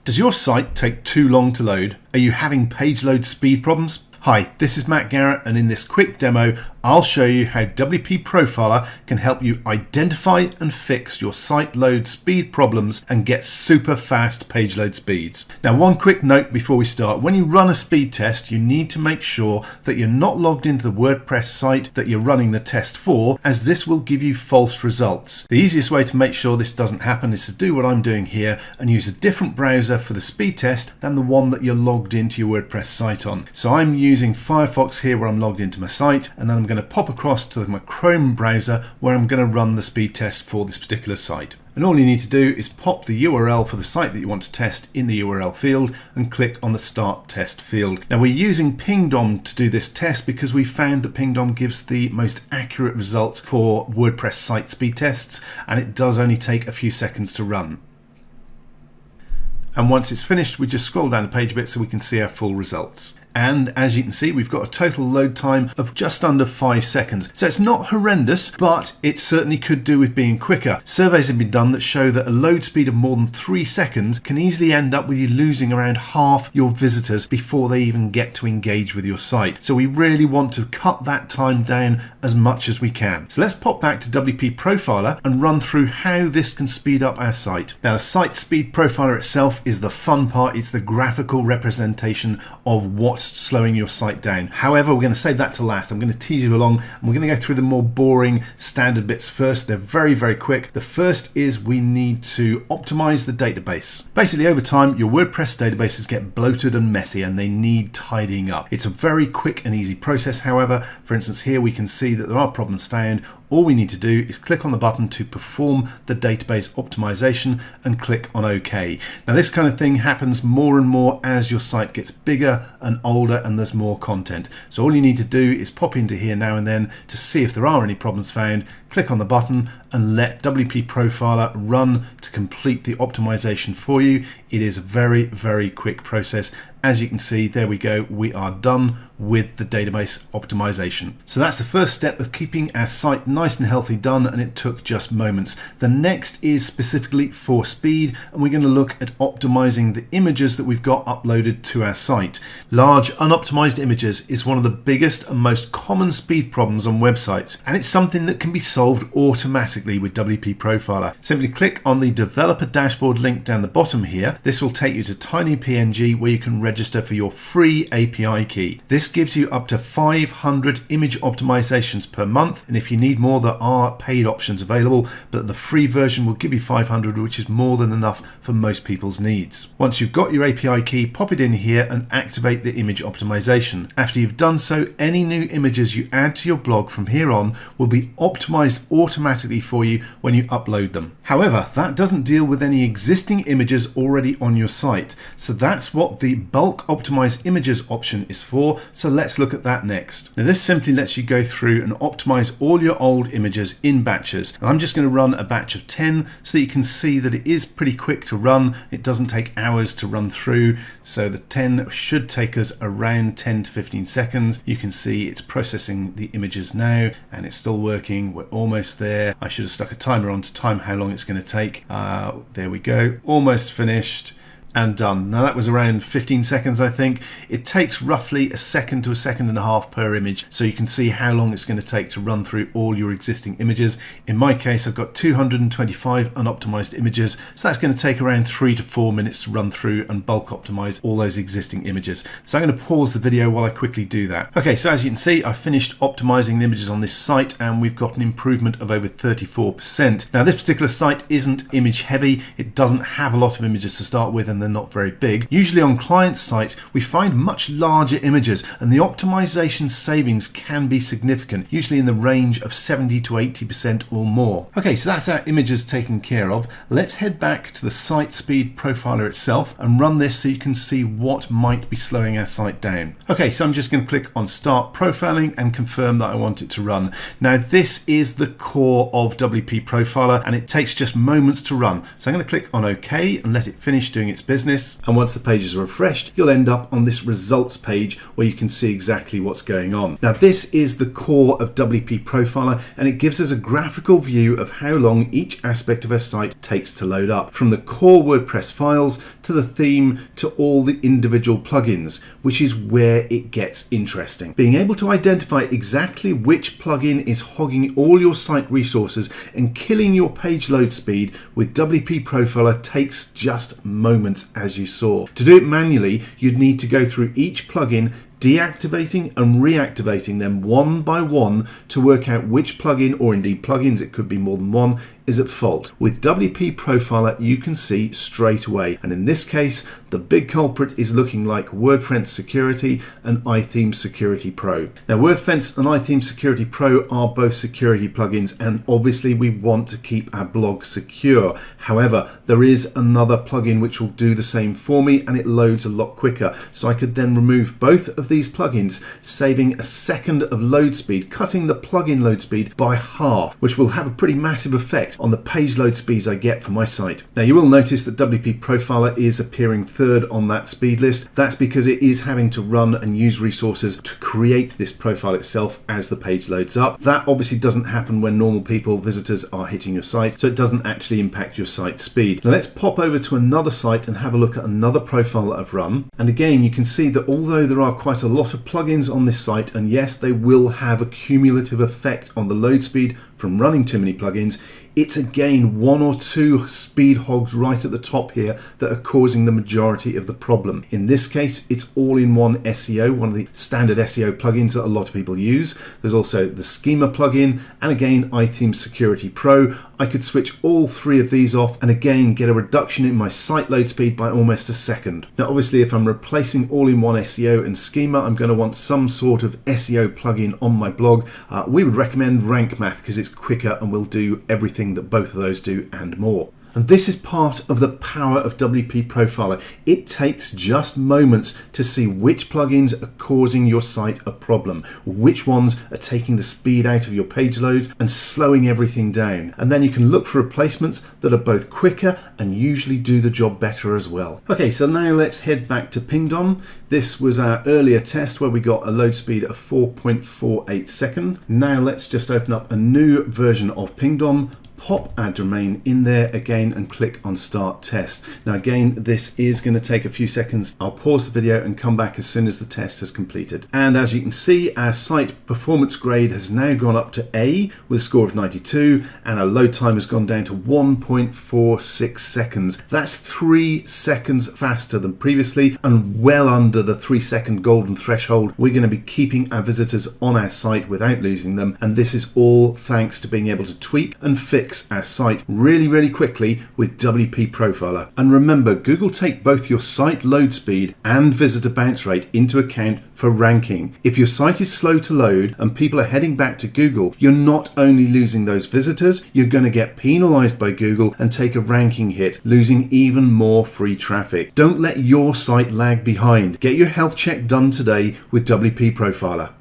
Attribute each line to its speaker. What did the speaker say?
Speaker 1: Does your site take too long to load? Are you having page load speed problems? Hi, this is Matt Garrett, and in this quick demo, I'll show you how WP Profiler can help you identify and fix your site load speed problems and get super fast page load speeds. Now, one quick note before we start. When you run a speed test, you need to make sure that you're not logged into the Wordpress site that you're running the test for, as this will give you false results. The easiest way to make sure this doesn't happen is to do what I'm doing here and use a different browser for the speed test than the one that you're logged into your WordPress site on. So I'm using Firefox here where I'm logged into my site, and then I'm going to pop across to my Chrome browser where I'm going to run the speed test for this particular site. And all you need to do is pop the URL for the site that you want to test in the URL field and click on the Start Test field. Now, we're using Pingdom to do this test because we found that Pingdom gives the most accurate results for WordPress site speed tests, and it does only take a few seconds to run. And once it's finished, we just scroll down the page a bit so we can see our full results. And as you can see, we've got a total load time of just under 5 seconds. So it's not horrendous, but it certainly could do with being quicker. Surveys have been done that show that a load speed of more than 3 seconds can easily end up with you losing around half your visitors before they even get to engage with your site. So we really want to cut that time down as much as we can. So let's pop back to WP Profiler and run through how this can speed up our site. Now, the site speed profiler itself is the fun part. It's the graphical representation of what's slowing your site down. However, we're going to save that to last. I'm going to tease you along, and we're going to go through the more boring standard bits first. They're very, very quick. The first is we need to optimize the database. Basically, over time, your WordPress databases get bloated and messy, and they need tidying up. It's a very quick and easy process. However, for instance, here we can see that there are problems found. All we need to do is click on the button to perform the database optimization and click on OK. Now, this kind of thing happens more and more as your site gets bigger and older and there's more content. So all you need to do is pop into here now and then to see if there are any problems found, click on the button and let WP Profiler run to complete the optimization for you. It is a very, very quick process. As you can see, there we go. We are done with the database optimization. So that's the first step of keeping our site nice and healthy done, and it took just moments. The next is specifically for speed, and we're going to look at optimizing the images that we've got uploaded to our site. Large unoptimized images is one of the biggest and most common speed problems on websites, and it's something that can be solved automatically with WP Profiler. Simply click on the developer dashboard link down the bottom here. This will take you to TinyPNG where you can register for your free API key. This gives you up to 500 image optimizations per month, and if you need more, there are paid options available, but the free version will give you 500, which is more than enough for most people's needs. Once you've got your API key, pop it in here and activate the image optimization. After you've done so, any new images you add to your blog from here on will be optimized automatically for you when you upload them. However, that doesn't deal with any existing images already on your site, so that's what the bulk optimize images option is for. So let's look at that next. Now, this simply lets you go through and optimize all your old images in batches. And I'm just going to run a batch of 10 so that you can see that it is pretty quick to run. It doesn't take hours to run through. So the 10 should take us around 10 to 15 seconds. You can see it's processing the images now and it's still working. We're almost there. I should have stuck a timer on to time how long it's going to take. There we go. Almost finished. And done. Now that was around 15 seconds, I think. It takes roughly a second to a second and a half per image, so you can see how long it's going to take to run through all your existing images. In my case, I've got 225 unoptimized images, so that's going to take around 3 to 4 minutes to run through and bulk optimize all those existing images. So I'm going to pause the video while I quickly do that. Okay, so as you can see, I've finished optimizing the images on this site and we've got an improvement of over 34%. Now, this particular site isn't image heavy. It doesn't have a lot of images to start with, and they're not very big. Usually on client sites, we find much larger images, and the optimization savings can be significant, usually in the range of 70 to 80% or more. Okay, so that's our images taken care of. Let's head back to the site speed profiler itself and run this so you can see what might be slowing our site down. Okay, so I'm just going to click on Start Profiling and confirm that I want it to run. Now, this is the core of WP Profiler, and it takes just moments to run. So I'm going to click on OK and let it finish doing its business. And once the pages are refreshed, you'll end up on this results page where you can see exactly what's going on. Now, this is the core of WP Profiler, and it gives us a graphical view of how long each aspect of our site takes to load up, from the core WordPress files to the theme to all the individual plugins, which is where it gets interesting. Being able to identify exactly which plugin is hogging all your site resources and killing your page load speed with WP Profiler takes just moments, as you saw. To do it manually, you'd need to go through each plugin, deactivating and reactivating them one by one to work out which plugin, or indeed plugins, it could be more than one, is at fault. With WP Profiler, you can see straight away, and in this case the big culprit is looking like WordFence Security and iTheme Security Pro. Now, WordFence and iTheme Security Pro are both security plugins, and obviously we want to keep our blog secure. However, there is another plugin which will do the same for me, and it loads a lot quicker, so I could then remove both of these plugins, saving a second of load speed, cutting the plugin load speed by half, which will have a pretty massive effect on the page load speeds I get for my site. Now, you will notice that WP Profiler is appearing third on that speed list. That's because it is having to run and use resources to create this profile itself as the page loads up. That obviously doesn't happen when normal people, visitors, are hitting your site, so it doesn't actually impact your site speed. Now, let's pop over to another site and have a look at another profile that I've run. And again, you can see that although there are quite a lot of plugins on this site, and yes, they will have a cumulative effect on the load speed from running too many plugins, it's again one or two speed hogs right at the top here that are causing the majority of the problem. In this case, it's all-in-one SEO, one of the standard SEO plugins that a lot of people use. There's also the Schema plugin, and again, iTheme Security Pro. I could switch all three of these off and again get a reduction in my site load speed by almost a second. Now, obviously, if I'm replacing all-in-one SEO and Schema, I'm going to want some sort of SEO plugin on my blog. We would recommend Rank Math because it's quicker and will do everything that both of those do and more. And this is part of the power of WP Profiler. It takes just moments to see which plugins are causing your site a problem, which ones are taking the speed out of your page loads and slowing everything down. And then you can look for replacements that are both quicker and usually do the job better as well. Okay, so now let's head back to Pingdom. This was our earlier test where we got a load speed of 4.48 seconds. Now let's just open up a new version of Pingdom, pop our domain in there again and click on Start Test. Now again, this is going to take a few seconds. I'll pause the video and come back as soon as the test has completed. And as you can see, our site performance grade has now gone up to A with a score of 92, and our load time has gone down to 1.46 seconds. That's 3 seconds faster than previously and well under the 3-second golden threshold. We're going to be keeping our visitors on our site without losing them, and this is all thanks to being able to tweak and fix our site really quickly with WP Profiler. And remember, Google take both your site load speed and visitor bounce rate into account for ranking. If your site is slow to load and people are heading back to Google, you're not only losing those visitors, you're going to get penalized by Google and take a ranking hit, losing even more free traffic. Don't let your site lag behind. Get your health check done today with WP Profiler.